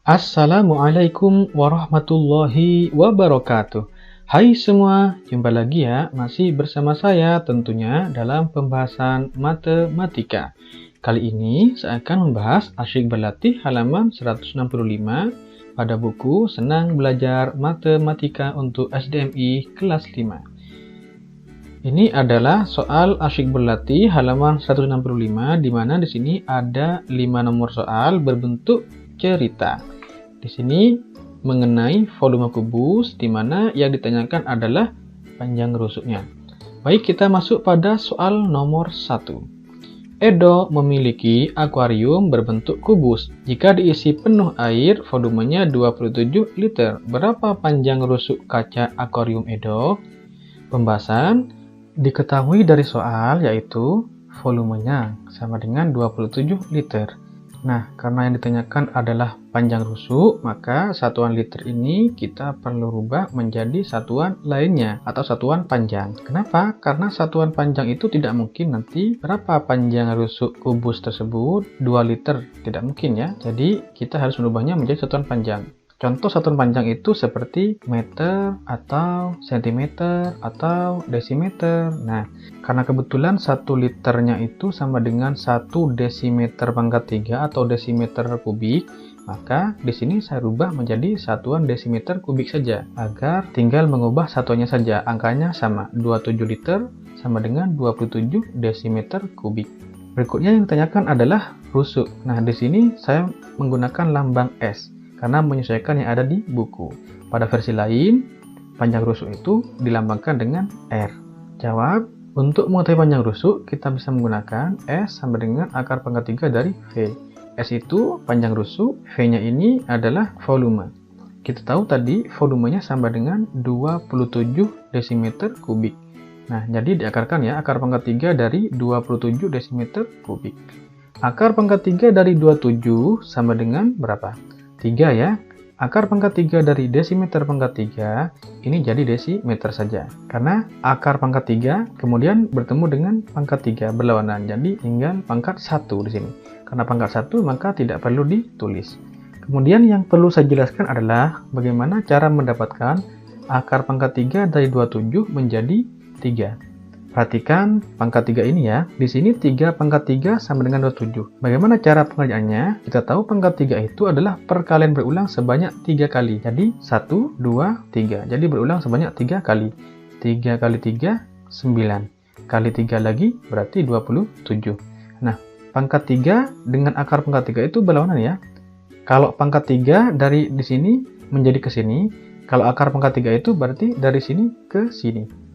Assalamualaikum warahmatullahi wabarakatuh. Hai semua, jumpa lagi ya, masih bersama saya tentunya dalam pembahasan matematika. Kali ini saya akan membahas Asyik Berlatih halaman 165 pada buku Senang Belajar Matematika untuk SDMI kelas 5. Ini adalah soal Asyik Berlatih halaman 165 di mana di sini ada 5 nomor soal berbentuk cerita. Di sini mengenai volume kubus, di mana yang ditanyakan adalah panjang rusuknya. Baik, kita masuk pada soal nomor 1. Edo memiliki akuarium berbentuk kubus. Jika diisi penuh air, volumenya 27 liter. Berapa panjang rusuk kaca akuarium Edo? Pembahasan diketahui dari soal, yaitu volumenya sama dengan 27 liter. Nah, karena yang ditanyakan adalah panjang rusuk, maka satuan liter ini kita perlu rubah menjadi satuan lainnya atau satuan panjang. Kenapa? Karena satuan panjang itu tidak mungkin nanti berapa panjang rusuk kubus tersebut 2 liter, tidak mungkin ya. Jadi kita harus merubahnya menjadi satuan panjang. Contoh satuan panjang itu seperti meter atau sentimeter atau desimeter. Nah, karena kebetulan 1 liternya itu sama dengan 1 desimeter pangkat 3 atau desimeter kubik, maka di sini saya rubah menjadi satuan desimeter kubik saja, agar tinggal mengubah satuannya saja. Angkanya sama, 27 liter sama dengan 27 desimeter kubik. Berikutnya yang ditanyakan adalah rusuk. Nah, di sini saya menggunakan lambang S karena menyesuaikan yang ada di buku. Pada versi lain, panjang rusuk itu dilambangkan dengan R. Jawab, untuk mengetahui panjang rusuk, kita bisa menggunakan S sama dengan akar pangkat 3 dari V. S itu panjang rusuk, V-nya ini adalah volume. Kita tahu tadi volumenya sama dengan 27 desimeter kubik. Nah, jadi diakarkan ya, akar pangkat 3 dari 27 desimeter kubik. Akar pangkat 3 dari 27 sama dengan berapa? 3 ya. Akar pangkat 3 dari desimeter pangkat 3 ini jadi desimeter saja. Karena akar pangkat 3 kemudian bertemu dengan pangkat 3 berlawanan. Jadi tinggal pangkat 1 di sini. Karena pangkat 1 maka tidak perlu ditulis. Kemudian yang perlu saya jelaskan adalah bagaimana cara mendapatkan akar pangkat 3 dari 27 menjadi 3. Perhatikan pangkat 3 ini ya. Di sini 3 pangkat 3 sama dengan 27. Bagaimana cara pengerjaannya? Kita tahu pangkat 3 itu adalah perkalian berulang sebanyak 3 kali. Jadi 1, 2, 3. Jadi berulang sebanyak 3 kali. 3 kali 3, 9. Kali 3 lagi berarti 27. Nah, pangkat 3 dengan akar pangkat 3 itu berlawanan ya. Kalau pangkat 3 dari di sini menjadi ke sini. Kalau akar pangkat 3 itu berarti dari sini ke sini.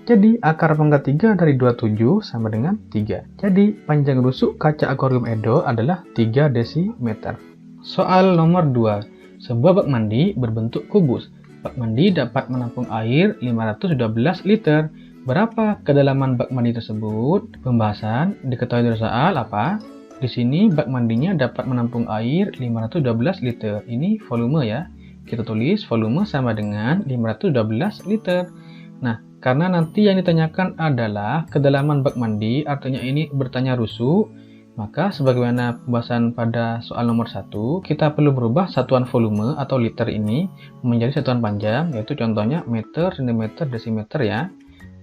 Jadi, akar pangkat 3 dari 27 sama dengan 3. Jadi, panjang rusuk kaca akuarium Edo adalah 3 desimeter. Soal nomor 2. Sebuah bak mandi berbentuk kubus. Bak mandi dapat menampung air 512 liter. Berapa kedalaman bak mandi tersebut? Pembahasan diketahui dari soal apa? Di sini bak mandinya dapat menampung air 512 liter. Ini volume ya. Kita tulis volume sama dengan 512 liter. Nah, karena nanti yang ditanyakan adalah kedalaman bak mandi, artinya ini bertanya rusuk, maka sebagaimana pembahasan pada soal nomor 1, kita perlu berubah satuan volume atau liter ini menjadi satuan panjang, yaitu contohnya meter, sentimeter, desimeter ya.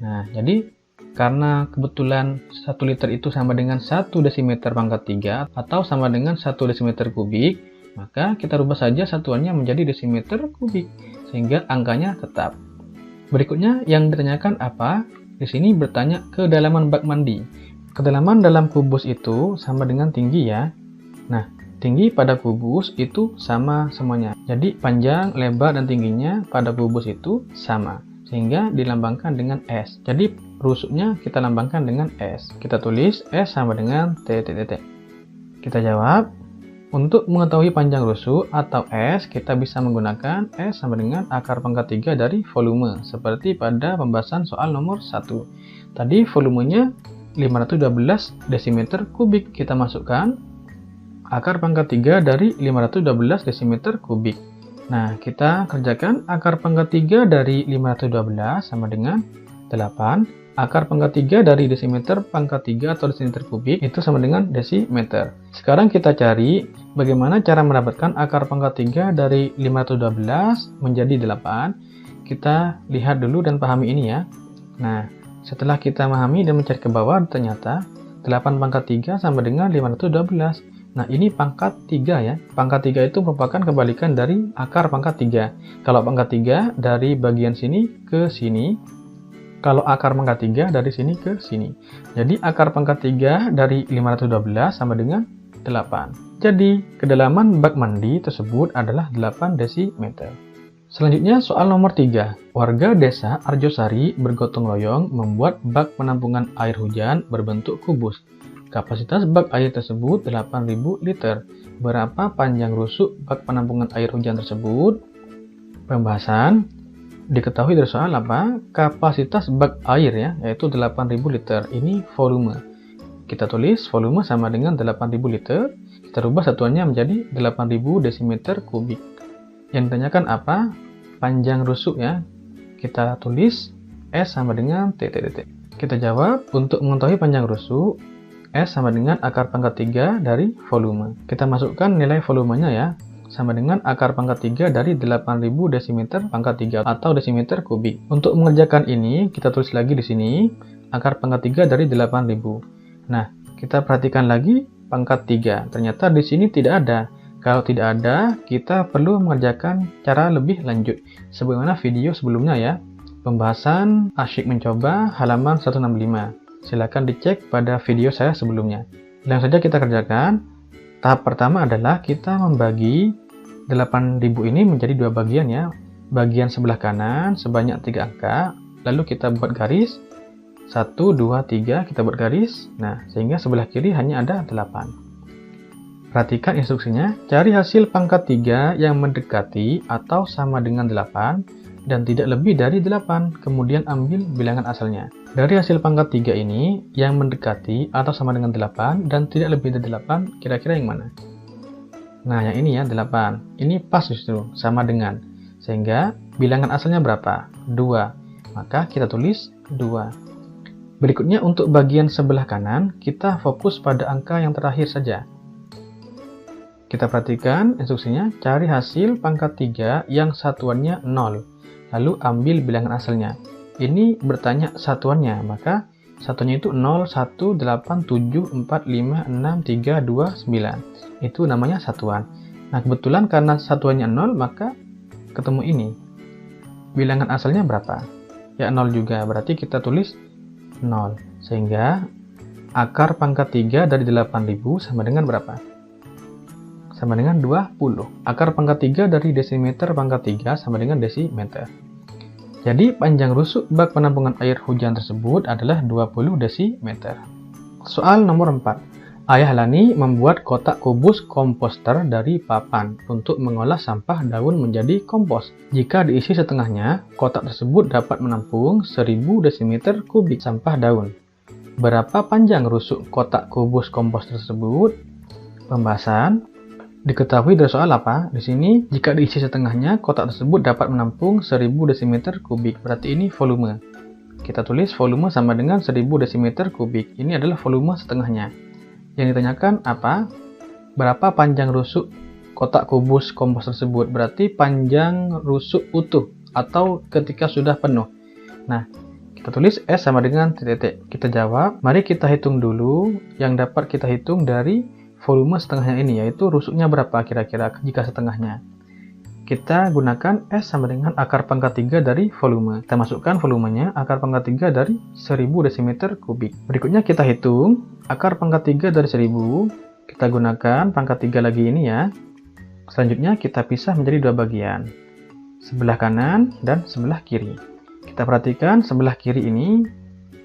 Nah, jadi karena kebetulan 1 liter itu sama dengan 1 desimeter pangkat 3 atau sama dengan 1 desimeter kubik, maka kita rubah saja satuannya menjadi desimeter kubik, sehingga angkanya tetap. Berikutnya yang ditanyakan apa? Di sini bertanya kedalaman bak mandi. Kedalaman dalam kubus itu sama dengan tinggi ya. Nah, tinggi pada kubus itu sama semuanya. Jadi panjang, lebar, dan tingginya pada kubus itu sama. Sehingga dilambangkan dengan S. Jadi rusuknya kita lambangkan dengan S. Kita tulis S sama dengan T. Kita jawab. Untuk mengetahui panjang rusuk atau S, kita bisa menggunakan S sama dengan akar pangkat 3 dari volume, seperti pada pembahasan soal nomor 1. Tadi volumenya 512 desimeter kubik. Kita masukkan akar pangkat 3 dari 512 desimeter kubik. Nah, kita kerjakan akar pangkat 3 dari 512 sama dengan 8. Akar pangkat 3 dari desimeter pangkat 3 atau desimeter kubik itu sama dengan desimeter. Sekarang kita cari bagaimana cara mendapatkan akar pangkat 3 dari 512 menjadi 8. Kita lihat dulu dan pahami ini ya. Nah, setelah kita memahami dan mencari ke bawah, ternyata 8 pangkat 3 sama dengan 512. Nah, ini pangkat 3 ya. Pangkat 3 itu merupakan kebalikan dari akar pangkat 3. Kalau pangkat 3 dari bagian sini ke sini. Kalau akar pangkat 3 dari sini ke sini. Jadi akar pangkat 3 dari 512 sama dengan 8. Jadi kedalaman bak mandi tersebut adalah 8 desimeter. Selanjutnya soal nomor 3. Warga desa Arjosari bergotong royong membuat bak penampungan air hujan berbentuk kubus. Kapasitas bak air tersebut 8.000 liter. Berapa panjang rusuk bak penampungan air hujan tersebut? Pembahasan. Diketahui dari soal apa? Kapasitas bak air ya, yaitu 8.000 liter. Ini volume. Kita tulis volume sama dengan 8.000 liter. Kita rubah satuannya menjadi 8.000 desimeter kubik. Yang ditanyakan apa? Panjang rusuk ya. Kita tulis S sama dengan T. Kita jawab, untuk mengetahui panjang rusuk, S sama dengan akar pangkat 3 dari volume. Kita masukkan nilai volumenya ya. Sama dengan akar pangkat 3 dari 8.000 desimeter pangkat 3 atau desimeter kubik. Untuk mengerjakan ini, kita tulis lagi di sini, akar pangkat 3 dari 8.000. Nah, kita perhatikan lagi pangkat 3. Ternyata di sini tidak ada. Kalau tidak ada, kita perlu mengerjakan cara lebih lanjut. Sebagaimana video sebelumnya ya. Pembahasan asyik mencoba halaman 165. Silakan dicek pada video saya sebelumnya. Langsung saja kita kerjakan. Tahap pertama adalah kita membagi 8.000 ini menjadi dua bagian ya. Bagian sebelah kanan sebanyak 3 angka, lalu kita buat garis 1, 2, 3, kita buat garis. Nah, sehingga sebelah kiri hanya ada 8. Perhatikan instruksinya, cari hasil pangkat 3 yang mendekati atau sama dengan 8 dan tidak lebih dari 8, kemudian ambil bilangan asalnya. Dari hasil pangkat 3 ini, yang mendekati atau sama dengan 8 dan tidak lebih dari 8, kira-kira yang mana? Nah, yang ini ya, 8. Ini pas justru, sama dengan. Sehingga bilangan asalnya berapa? 2. Maka kita tulis 2. Berikutnya untuk bagian sebelah kanan, kita fokus pada angka yang terakhir saja. Kita perhatikan instruksinya, cari hasil pangkat 3 yang satuannya 0. Lalu ambil bilangan asalnya. Ini bertanya satuannya, maka satunya itu 0, 1, 8, 7, 4, 5, 6, 3, 2, 9. Itu namanya satuan. Nah, kebetulan karena satuannya 0, maka ketemu ini. Bilangan asalnya berapa? Ya 0 juga, berarti kita tulis 0. Sehingga akar pangkat 3 dari 8.000 sama dengan berapa? Sama dengan 20. Akar pangkat 3 dari desimeter pangkat 3 sama dengan desimeter. Jadi panjang rusuk bak penampungan air hujan tersebut adalah 20 desimeter. Soal nomor 4. Ayah Lani membuat kotak kubus komposter dari papan untuk mengolah sampah daun menjadi kompos. Jika diisi setengahnya, kotak tersebut dapat menampung 1000 desimeter kubik sampah daun. Berapa panjang rusuk kotak kubus kompos tersebut? Pembahasan. Diketahui dari soal apa? Di sini, jika diisi setengahnya, kotak tersebut dapat menampung 1000 desimeter kubik. Berarti ini volume. Kita tulis volume sama dengan 1000 desimeter kubik. Ini adalah volume setengahnya. Yang ditanyakan apa? Berapa panjang rusuk kotak kubus kompos tersebut? Berarti panjang rusuk utuh atau ketika sudah penuh. Nah, kita tulis S sama dengan titik. Kita jawab, mari kita hitung dulu yang dapat kita hitung dari volume setengahnya ini, yaitu rusuknya berapa kira-kira jika setengahnya. Kita gunakan S sama dengan akar pangkat 3 dari volume. Kita masukkan volumenya, akar pangkat 3 dari 1000 desimeter kubik. Berikutnya kita hitung, akar pangkat 3 dari 1000, kita gunakan pangkat 3 lagi ini ya. Selanjutnya kita pisah menjadi dua bagian. Sebelah kanan dan sebelah kiri. Kita perhatikan sebelah kiri ini,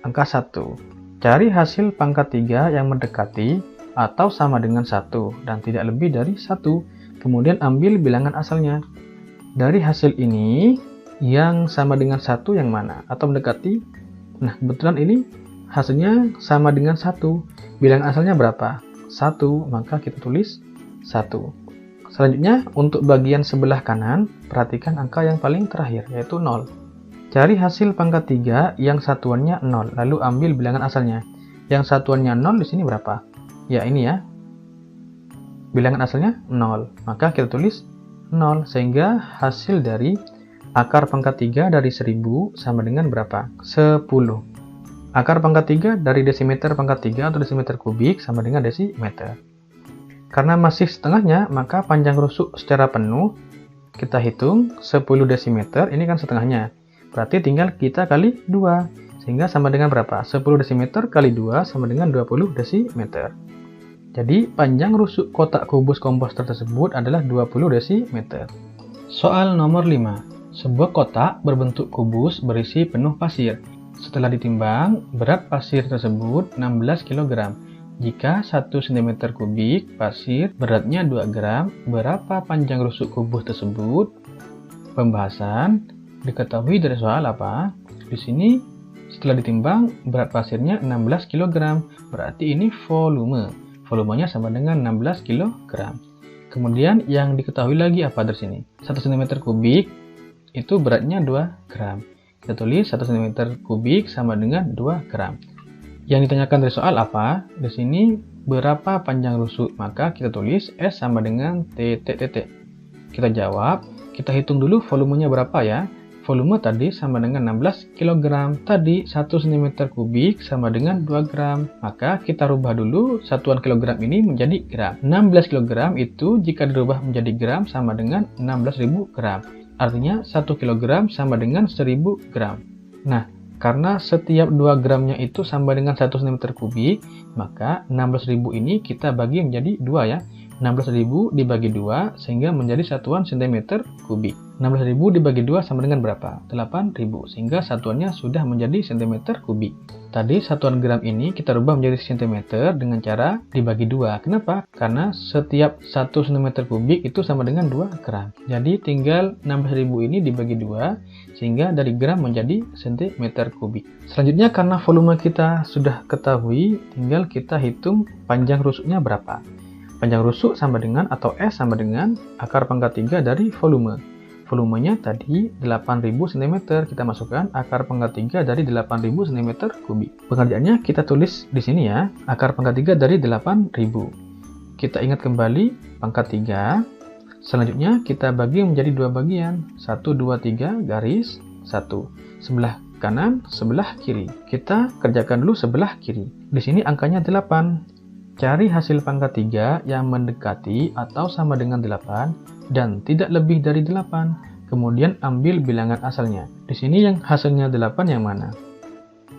angka 1. Cari hasil pangkat 3 yang mendekati atau sama dengan 1 dan tidak lebih dari 1. Kemudian ambil bilangan asalnya. Dari hasil ini, yang sama dengan 1 yang mana? Atau mendekati? Nah, kebetulan ini hasilnya sama dengan 1. Bilangan asalnya berapa? 1, maka kita tulis 1. Selanjutnya, untuk bagian sebelah kanan, perhatikan angka yang paling terakhir, yaitu 0. Cari hasil pangkat 3 yang satuannya 0, lalu ambil bilangan asalnya. Yang satuannya 0 di sini berapa? Ya, ini ya. Bilangan asalnya 0, maka kita tulis 0, sehingga hasil dari akar pangkat 3 dari 1000 sama dengan berapa? 10. Akar pangkat 3 dari desimeter pangkat 3 atau desimeter kubik sama dengan desimeter. Karena masih setengahnya, maka panjang rusuk secara penuh kita hitung 10 desimeter, ini kan setengahnya. Berarti tinggal kita kali 2, sehingga sama dengan berapa? 10 desimeter kali 2 sama dengan 20 desimeter. Jadi, panjang rusuk kotak kubus komposter tersebut adalah 20 desimeter. Soal nomor 5. Sebuah kotak berbentuk kubus berisi penuh pasir. Setelah ditimbang, berat pasir tersebut 16 kg. Jika 1 cm kubik pasir beratnya 2 gram, berapa panjang rusuk kubus tersebut? Pembahasan diketahui dari soal apa? Di sini, setelah ditimbang, berat pasirnya 16 kg. Berarti ini volume. Volumenya sama dengan 16 kg. Kemudian yang diketahui lagi apa dari sini? 1 cm kubik itu beratnya 2 gram. Kita tulis 1 cm kubik sama dengan 2 gram. Yang ditanyakan dari soal apa? Di sini berapa panjang rusuk? Maka kita tulis S sama dengan T. Kita jawab, kita hitung dulu volumenya berapa ya? Volume tadi sama dengan 16 kg. Tadi 1 cm kubik sama dengan 2 gram. Maka kita rubah dulu satuan kilogram ini menjadi gram. 16 kg itu jika dirubah menjadi gram sama dengan 16.000 gram. Artinya 1 kg sama dengan 1000 gram. Nah, karena setiap 2 gramnya itu sama dengan 1 cm kubik, maka 16.000 ini kita bagi menjadi 2 ya. 16.000 dibagi 2 sehingga menjadi satuan cm kubik. 16.000 dibagi 2 sama dengan berapa? 8.000, sehingga satuannya sudah menjadi cm kubik. Tadi satuan gram ini kita rubah menjadi cm dengan cara dibagi 2. Kenapa? Karena setiap 1 cm kubik itu sama dengan 2 gram. Jadi tinggal 16.000 ini dibagi 2 sehingga dari gram menjadi cm kubik. Selanjutnya karena volume kita sudah ketahui, tinggal kita hitung panjang rusuknya berapa. Panjang rusuk sama dengan atau S sama dengan akar pangkat 3 dari volume. Volumenya tadi 8.000 cm, kita masukkan akar pangkat 3 dari 8.000 cm kubik. Pengerjaannya kita tulis di sini ya, akar pangkat 3 dari 8.000. Kita ingat kembali pangkat 3. Selanjutnya kita bagi menjadi 2 bagian. 1, 2, 3 garis 1. Sebelah kanan, sebelah kiri. Kita kerjakan dulu sebelah kiri. Di sini angkanya 8. Cari hasil pangkat 3 yang mendekati atau sama dengan 8 dan tidak lebih dari 8. Kemudian ambil bilangan asalnya. Di sini yang hasilnya 8 yang mana?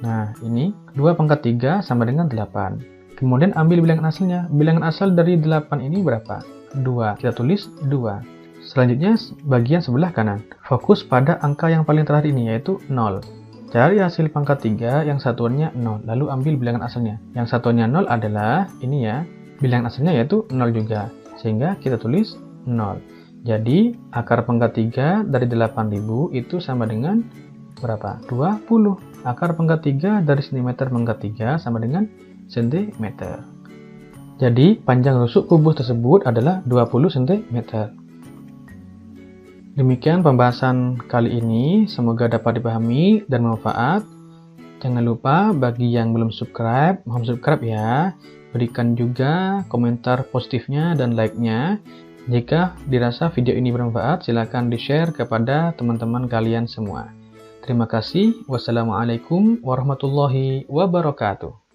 Nah, ini 2 pangkat 3 sama dengan 8. Kemudian ambil bilangan asalnya. Bilangan asal dari 8 ini berapa? 2. Kita tulis 2. Selanjutnya bagian sebelah kanan. Fokus pada angka yang paling terakhir ini yaitu 0. Cari hasil pangkat 3 yang satuannya 0, lalu ambil bilangan asalnya. Yang satuannya 0 adalah ini ya, bilangan asalnya yaitu 0 juga. Sehingga kita tulis 0. Jadi, akar pangkat 3 dari 8.000 itu sama dengan berapa? 20. Akar pangkat 3 dari cm pangkat 3 sama dengan cm. Jadi, panjang rusuk kubus tersebut adalah 20 cm. Demikian pembahasan kali ini, semoga dapat dipahami dan bermanfaat. Jangan lupa bagi yang belum subscribe, mohon subscribe ya. Berikan juga komentar positifnya dan like-nya. Jika dirasa video ini bermanfaat, silakan di-share kepada teman-teman kalian semua. Terima kasih. Wassalamualaikum warahmatullahi wabarakatuh.